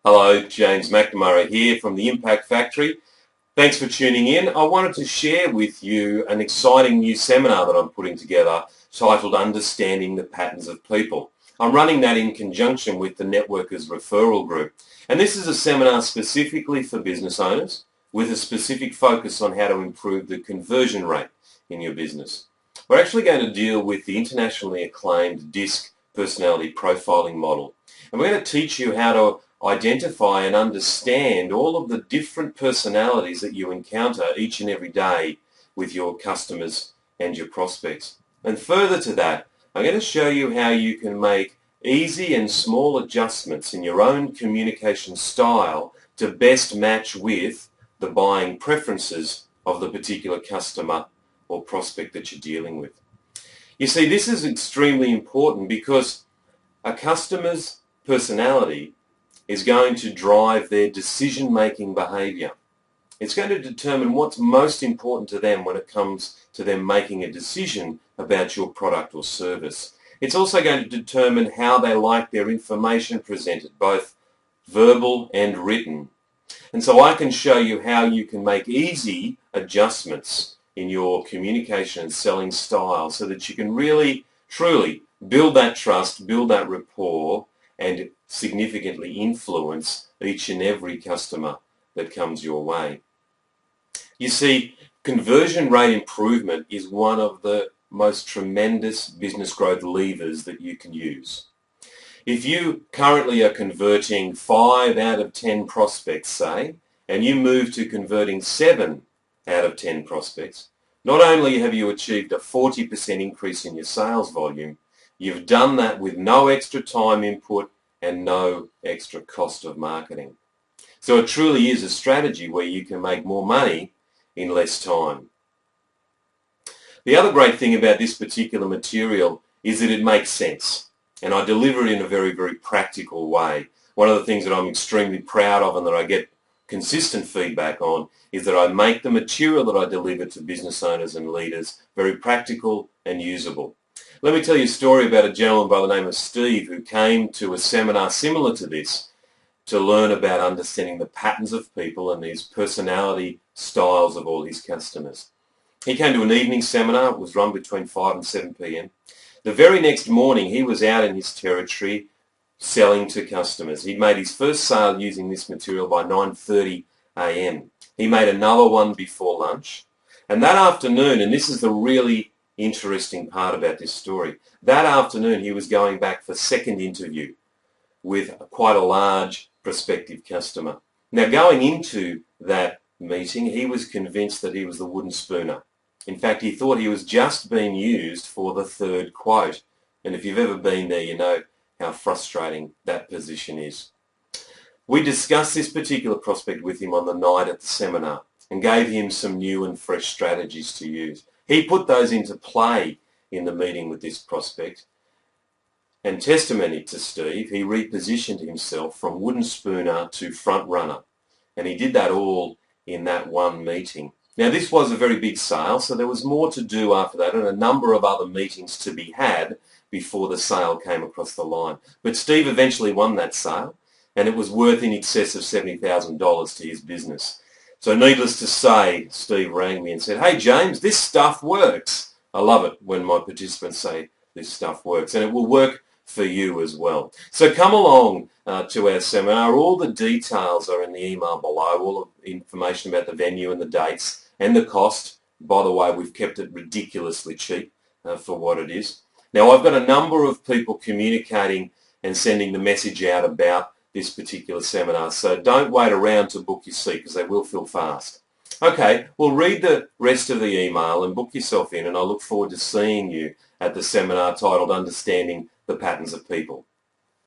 Hello, James McNamara here from the Impact Factory. Thanks for tuning in. I wanted to share with you an exciting new seminar that I'm putting together titled Understanding the Patterns of People. I'm running that in conjunction with the Networkers Referral Group. And this is a seminar specifically for business owners with a specific focus on how to improve the conversion rate in your business. We're actually going to deal with the internationally acclaimed DISC personality profiling model. And we're going to teach you how to identify and understand all of the different personalities that you encounter each and every day with your customers and your prospects. And further to that, I'm going to show you how you can make easy and small adjustments in your own communication style to best match with the buying preferences of the particular customer or prospect that you're dealing with. You see, this is extremely important because a customer's personality is going to drive their decision-making behaviour. It's going to determine what's most important to them when it comes to them making a decision about your product or service. It's also going to determine how they like their information presented, both verbal and written. And so I can show you how you can make easy adjustments in your communication and selling style so that you can really, truly build that trust, build that rapport, and significantly influence each and every customer that comes your way. You see, conversion rate improvement is one of the most tremendous business growth levers that you can use. If you currently are converting 5 out of 10 prospects, say, and you move to converting 7 out of 10 prospects, not only have you achieved a 40% increase in your sales volume, you've done that with no extra time input and no extra cost of marketing. So it truly is a strategy where you can make more money in less time. The other great thing about this particular material is that it makes sense, and I deliver it in a very, very practical way. One of the things that I'm extremely proud of and that I get consistent feedback on is that I make the material that I deliver to business owners and leaders very practical and usable. Let me tell you a story about a gentleman by the name of Steve who came to a seminar similar to this to learn about understanding the patterns of people and these personality styles of all his customers. He came to an evening seminar. It was run between 5 and 7 p.m. The very next morning he was out in his territory selling to customers. He made his first sale using this material by 9:30 a.m. He made another one before lunch. And that afternoon, and this is the really interesting part about this story, that afternoon he was going back for a second interview with quite a large prospective customer. Now, going into that meeting, he was convinced that he was the wooden spooner. In fact, he thought he was just being used for the third quote. And if you've ever been there, you know how frustrating that position is. We discussed this particular prospect with him on the night at the seminar and gave him some new and fresh strategies to use. He put those into play in the meeting with this prospect, and testimony to Steve, he repositioned himself from wooden spooner to front runner, and he did that all in that one meeting. Now, this was a very big sale, so there was more to do after that and a number of other meetings to be had before the sale came across the line. But Steve eventually won that sale, and it was worth in excess of $70,000 to his business. So needless to say, Steve rang me and said, "Hey James, this stuff works." I love it when my participants say this stuff works, and it will work for you as well. So come along to our seminar. All the details are in the email below, all of the information about the venue and the dates and the cost. By the way, we've kept it ridiculously cheap for what it is. Now, I've got a number of people communicating and sending the message out about this particular seminar, so don't wait around to book your seat because they will fill fast. Okay, well, read the rest of the email and book yourself in, and I look forward to seeing you at the seminar titled Understanding the Patterns of People.